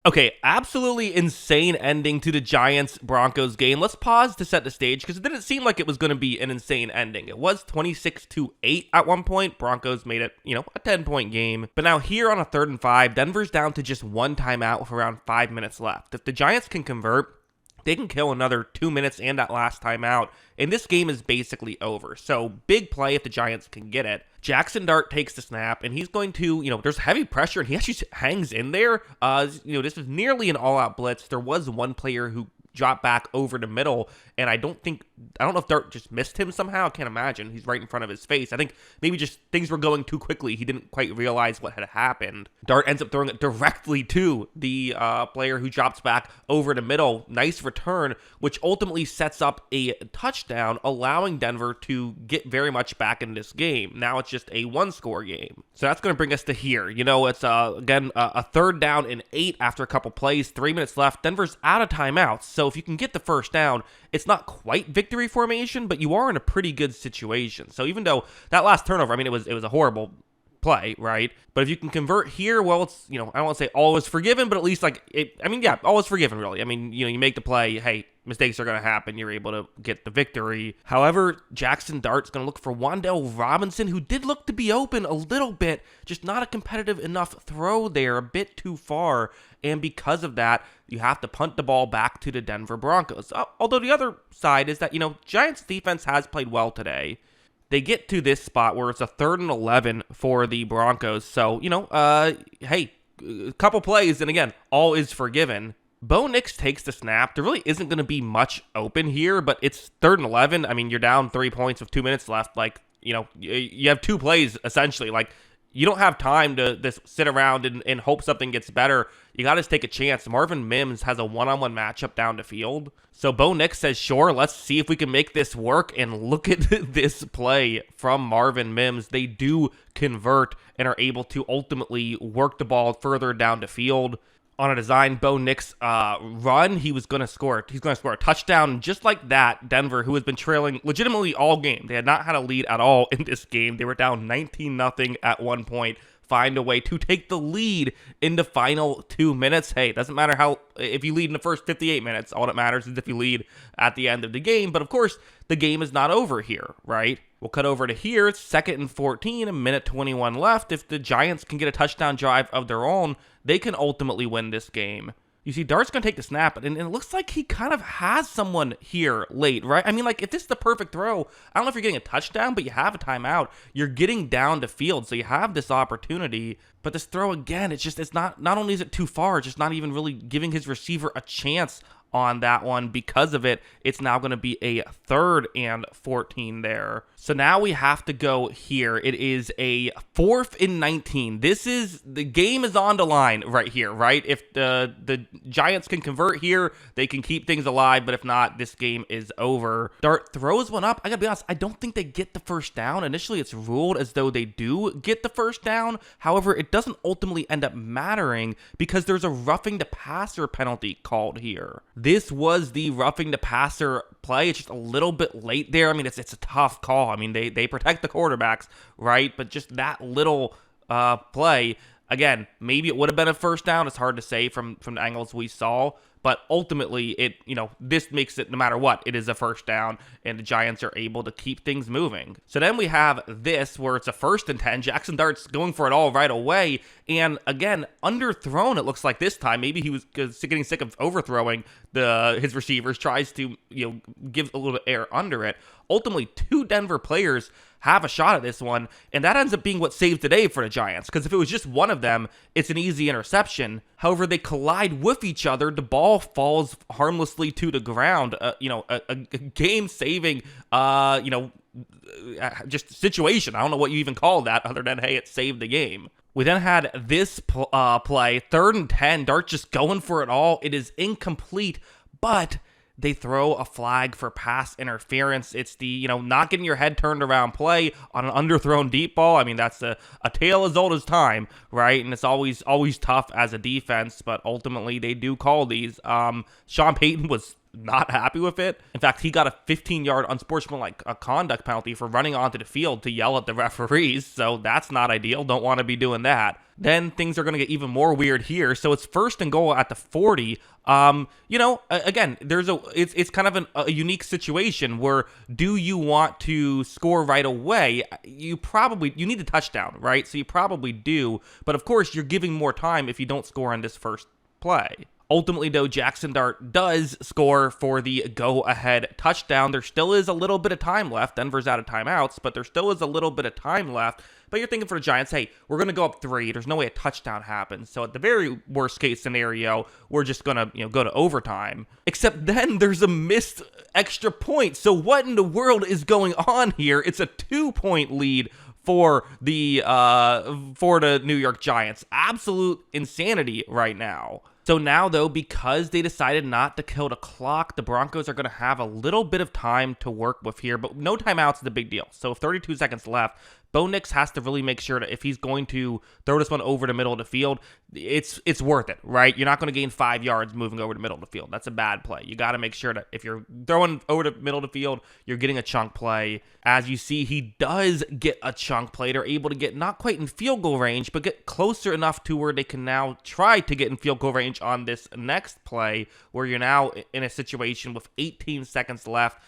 Okay, absolutely insane ending to the Giants-Broncos game. Let's pause to set the stage because it didn't seem like it was going to be an insane ending. It was 26-8 at one point. Broncos made it, a 10-point game. But now here on a 3rd and 5, Denver's down to just one timeout with around 5 minutes left. If the Giants can convert, they can kill another 2 minutes and that last timeout, and this game is basically over. So big play if the Giants can get it. Jackson Dart takes the snap, and he's going to, there's heavy pressure, and he actually hangs in there. This was nearly an all-out blitz. There was one player who dropped back over the middle, and I don't know if Dart just missed him somehow. I can't imagine. He's right in front of his face. I think maybe just things were going too quickly. He didn't quite realize what had happened. Dart ends up throwing it directly to the player who drops back over the middle. Nice return, which ultimately sets up a touchdown, allowing Denver to get very much back in this game. Now it's just a one-score game. So that's going to bring us to here. It's, again, a 3rd down and 8 after a couple plays, 3 minutes left. Denver's out of timeouts. So if you can get the first down, it's not quite victory formation, but you are in a pretty good situation. So even though that last turnover, it was a horrible play, right? But if you can convert here, well, it's, I don't want to say all is forgiven, but at least all is forgiven, really. You make the play, hey, mistakes are going to happen, you're able to get the victory. However, Jackson Dart's going to look for Wan'Dale Robinson, who did look to be open a little bit, just not a competitive enough throw there, a bit too far, and because of that, you have to punt the ball back to the Denver Broncos. Although the other side is that, Giants defense has played well today. They get to this spot where it's a 3rd and 11 for the Broncos. So, hey, a couple plays, and again, all is forgiven. Bo Nix takes the snap. There really isn't going to be much open here, but it's 3rd and 11. You're down 3 points with 2 minutes left. You have 2 plays, essentially. You don't have time to just sit around and hope something gets better. You got to take a chance. Marvin Mims has a one-on-one matchup down the field. So Bo Nix says, sure, let's see if we can make this work. And look at this play from Marvin Mims. They do convert and are able to ultimately work the ball further down the field. On a design Bo Nix run, he's going to score a touchdown. And just like that, Denver, who has been trailing legitimately all game, they had not had a lead at all in this game. They were down 19-0 at one point. Find a way to take the lead in the final 2 minutes. Hey, it doesn't matter if you lead in the first 58 minutes. All that matters is if you lead at the end of the game. But of course, the game is not over here, right? We'll cut over to here. It's 2nd and 14, a minute 21 left. If the Giants can get a touchdown drive of their own, they can ultimately win this game. You see, Dart's going to take the snap, and it looks like he kind of has someone here late, right? If this is the perfect throw, I don't know if you're getting a touchdown, but you have a timeout. You're getting down the field, so you have this opportunity. But this throw, again, it's not only is it too far, it's just not even really giving his receiver a chance on that one. Because of it, it's now going to be a 3rd and 14 there. So now we have to go here. It is a 4th and 19. The game is on the line right here, right? If the Giants can convert here, they can keep things alive, but if not, this game is over. Dart throws one up. I gotta be honest, I don't think they get the first down. Initially, it's ruled as though they do get the first down. However, it doesn't ultimately end up mattering because there's a roughing the passer penalty called here. This was the roughing the passer play. It's just a little bit late there. It's a tough call. They protect the quarterbacks, right? But just that little play, again, maybe it would have been a first down. It's hard to say from the angles we saw. But ultimately, this makes it, no matter what, it is a first down, and the Giants are able to keep things moving. So then we have this, where it's a 1st and 10. Jackson Dart's going for it all right away, and again, underthrown, it looks like this time. Maybe he was getting sick of overthrowing his receivers, tries to give a little bit of air under it. Ultimately, 2 Denver players have a shot at this one, and that ends up being what saved the day for the Giants, because if it was just one of them, it's an easy interception. However, they collide with each other, the ball falls harmlessly to the ground, a game-saving, just situation. I don't know what you even call that other than, hey, it saved the game. We then had this play, 3rd and 10, Dart just going for it all. It is incomplete, but they throw a flag for pass interference. It's the, not getting your head turned around play on an underthrown deep ball. That's a tale as old as time, right? And it's always tough as a defense, but ultimately they do call these. Sean Payton was not happy with it. In fact, he got a 15-yard unsportsmanlike conduct penalty for running onto the field to yell at the referees, so that's not ideal. Don't want to be doing that. Then things are going to get even more weird here. So it's 1st and goal at the 40. Again, it's kind of a unique situation where, do you want to score right away? You need the touchdown, right? So you probably do. But of course, you're giving more time if you don't score on this first play. Ultimately, though, Jackson Dart does score for the go-ahead touchdown. There still is a little bit of time left. Denver's out of timeouts, but there still is a little bit of time left. But you're thinking for the Giants, hey, we're going to go up 3. There's no way a touchdown happens. So at the very worst case scenario, we're just going to go to overtime. Except then there's a missed extra point. So what in the world is going on here? It's a 2-point lead for the New York Giants. Absolute insanity right now. So now, though, because they decided not to kill the clock, the Broncos are going to have a little bit of time to work with here, but no timeouts is a big deal. So 32 seconds left. Bo Nix has to really make sure that if he's going to throw this one over the middle of the field, it's worth it, right? You're not going to gain 5 yards moving over the middle of the field. That's a bad play. You got to make sure that if you're throwing over the middle of the field, you're getting a chunk play. As you see, he does get a chunk play. They're able to get not quite in field goal range, but get closer enough to where they can now try to get in field goal range on this next play, where you're now in a situation with 18 seconds left,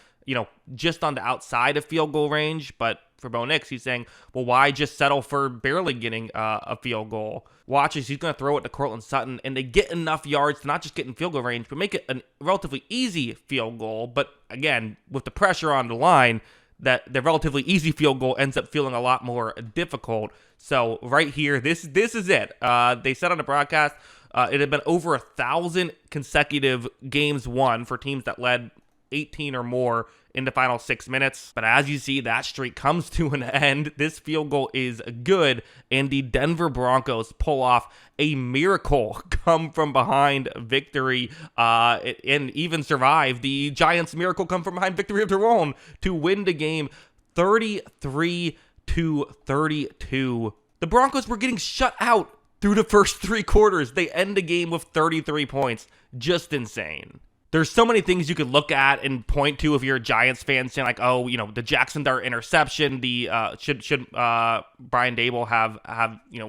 just on the outside of field goal range. But for Bo Nix, he's saying, well, why just settle for barely getting a field goal? Watch as he's going to throw it to Courtland Sutton, and they get enough yards to not just get in field goal range, but make it a relatively easy field goal. But again, with the pressure on the line, that the relatively easy field goal ends up feeling a lot more difficult. So right here, this is it. They said on the broadcast, it had been over 1,000 consecutive games won for teams that led 18 or more in the final 6 minutes. But as you see, that streak comes to an end. This field goal is good, and the Denver Broncos pull off a miracle come from behind victory and even survive the Giants' miracle come from behind victory of their own to win the game 33-32. The Broncos were getting shut out through the first 3 quarters. They end the game with 33 points. Just insane. There's so many things you could look at and point to if you're a Giants fan, saying like, oh, the Jackson Dart interception, the should Brian Dable have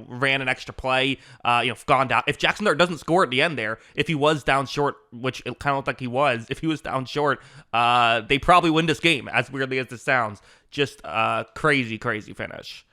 ran an extra play, gone down. If Jackson Dart doesn't score at the end there, if he was down short, which it kind of looked like he was, if he was down short, they probably win this game, as weirdly as this sounds. Just crazy finish.